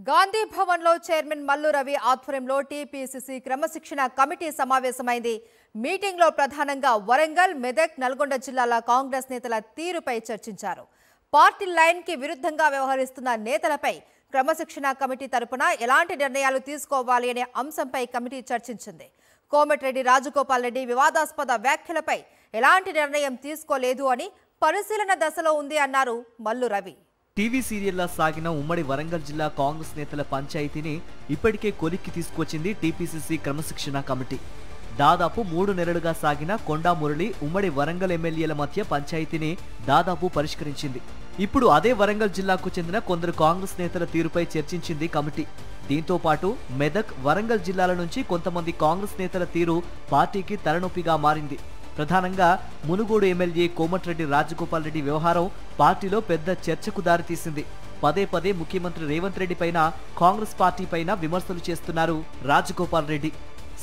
గాంధీ భవన్లో చైర్మన్ మల్లు రవి ఆధ్వర్యంలో టీపీసీసీ క్రమశిక్షణ కమిటీ సమావేశమైంది. మీటింగ్లో ప్రధానంగా వరంగల్, మెదక్, నల్గొండ జిల్లాల కాంగ్రెస్ నేతల తీరుపై చర్చించారు. పార్టీ లైన్కి విరుద్ధంగా వ్యవహరిస్తున్న నేతలపై క్రమశిక్షణ కమిటీ తరపున ఎలాంటి నిర్ణయాలు తీసుకోవాలి అనే అంశంపై కమిటీ చర్చించింది. కోమటిరెడ్డి రాజగోపాల్ రెడ్డి వివాదాస్పద వ్యాఖ్యలపై ఎలాంటి నిర్ణయం తీసుకోలేదు అని పరిశీలన దశలో ఉంది అన్నారు మల్లు రవి. టీవీ సీరియల్లా సాగిన ఉమ్మడి వరంగల్ జిల్లా కాంగ్రెస్ నేతల పంచాయతీని ఇప్పటికే కొలిక్కి తీసుకొచ్చింది టీపీసీసీ క్రమశిక్షణ కమిటీ. దాదాపు 3 నెలలుగా సాగిన కొండా మురళి ఉమ్మడి వరంగల్ ఎమ్మెల్యేల మధ్య పంచాయతీని దాదాపు పరిష్కరించింది. ఇప్పుడు అదే వరంగల్ జిల్లాకు చెందిన కొందరు కాంగ్రెస్ నేతల తీరుపై చర్చించింది కమిటీ. దీంతో పాటు మెదక్, వరంగల్ జిల్లాల నుంచి కొంతమంది కాంగ్రెస్ నేతల తీరు పార్టీకి తలనొప్పిగా మారింది. ప్రధానంగా మునుగోడు ఎమ్మెల్యే కోమటిరెడ్డి రాజగోపాల్ రెడ్డి వ్యవహారం పార్టీలో పెద్ద చర్చకు దారితీసింది. పదే పదే ముఖ్యమంత్రి రేవంత్ రెడ్డి పైన, కాంగ్రెస్ పార్టీ పైన విమర్శలు చేస్తున్నారు రాజగోపాల్ రెడ్డి.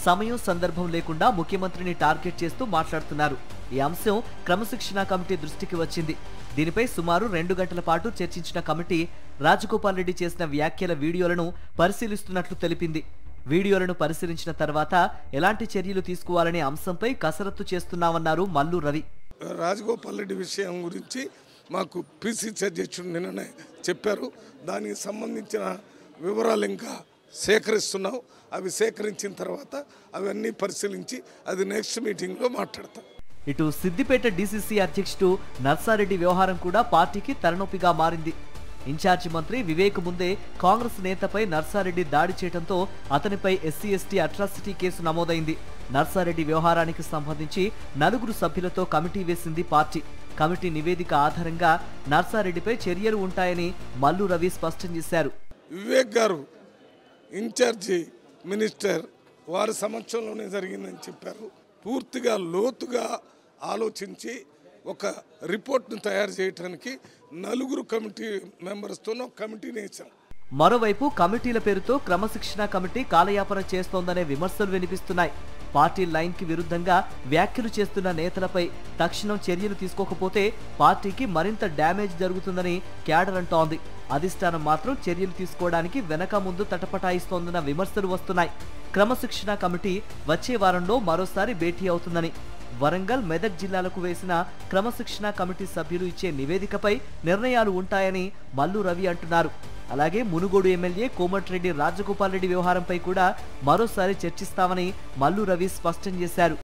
సమయం సందర్భం లేకుండా ముఖ్యమంత్రిని టార్గెట్ చేస్తూ మాట్లాడుతున్నారు. ఈ అంశం క్రమశిక్షణ కమిటీ దృష్టికి వచ్చింది. దీనిపై సుమారు 2 గంటల పాటు చర్చించిన కమిటీ రాజగోపాల్ రెడ్డి చేసిన వ్యాఖ్యల వీడియోలను పరిశీలిస్తున్నట్లు తెలిపింది. వీడియోలను పరిశీలించిన తర్వాత ఎలాంటి చర్యలు తీసుకోవాలనే అంశంపై కసరత్తు చేస్తున్నామన్నారు మల్లు రవి. రాజగోపాల్ రెడ్డి విషయం గురించి మాకు పిసిసి అధ్యక్షుడు నిన్ననే చెప్పారు. దానికి సంబంధించిన వివరాలు ఇంకా సేకరిస్తున్నాం. అవి సేకరించిన తర్వాత అవన్నీ పరిశీలించి అది నెక్స్ట్ మీటింగ్లో మాట్లాడతాం. ఇటు సిద్దిపేట డీసీసీ అధ్యక్షుడు నర్సారెడ్డి వ్యవహారం కూడా పార్టీకి తలనొప్పిగా మారింది. ఇన్ఛార్జి మంత్రి వివేక్ ముందే కాంగ్రెస్ నేతపై నర్సారెడ్డి దాడి చేయడంతో అతనిపై ఎస్సీ/ఎస్టీ అట్రాసిటీ కేసు నమోదైంది. నర్సారెడ్డి వ్యవహారానికి సంబంధించి 4 సభ్యులతో కమిటీ వేసింది పార్టీ. కమిటీ నివేదిక ఆధారంగా నర్సారెడ్డిపై చర్యలు ఉంటాయని మల్లు రవి స్పష్టం చేశారు. వివేక్ గారు ఇన్ఛార్జి మినిస్టర్ వారి సమక్షంలోనే జరిగిందని చెప్పారు. పూర్తిగా లోతుగా ఆలోచించి ఒక రిపోర్ట్ను తయారు చేయడానికి 4 కమిటీ మెంబర్స్తో కమిటీని వేశాం. మరోవైపు కమిటీల పేరుతో క్రమశిక్షణ కమిటీ కాలయాపన చేస్తోందనే విమర్శలు వినిపిస్తున్నాయి. పార్టీ లైన్కి విరుద్ధంగా వ్యాఖ్యలు చేస్తున్న నేతలపై తక్షణం చర్యలు తీసుకోకపోతే పార్టీకి మరింత డ్యామేజ్ జరుగుతుందని క్యాడర్ అంటోంది. అధిష్టానం మాత్రం చర్యలు తీసుకోవడానికి వెనక ముందు తటపటాయిస్తోందన్న విమర్శలు వస్తున్నాయి. క్రమశిక్షణ కమిటీ వచ్చే వారంలో మరోసారి భేటీ అవుతుందని, వరంగల్, మెదక్ జిల్లాలకు వేసిన క్రమశిక్షణ కమిటీ సభ్యులు ఇచ్చే నివేదికపై నిర్ణయాలు ఉంటాయని మల్లు రవి అంటున్నారు. అలాగే మునుగోడు ఎమ్మెల్యే కోమటిరెడ్డి రాజగోపాల్ రెడ్డి వ్యవహారంపై కూడా మరోసారి చర్చిస్తామని మల్లు రవి స్పష్టం చేశారు.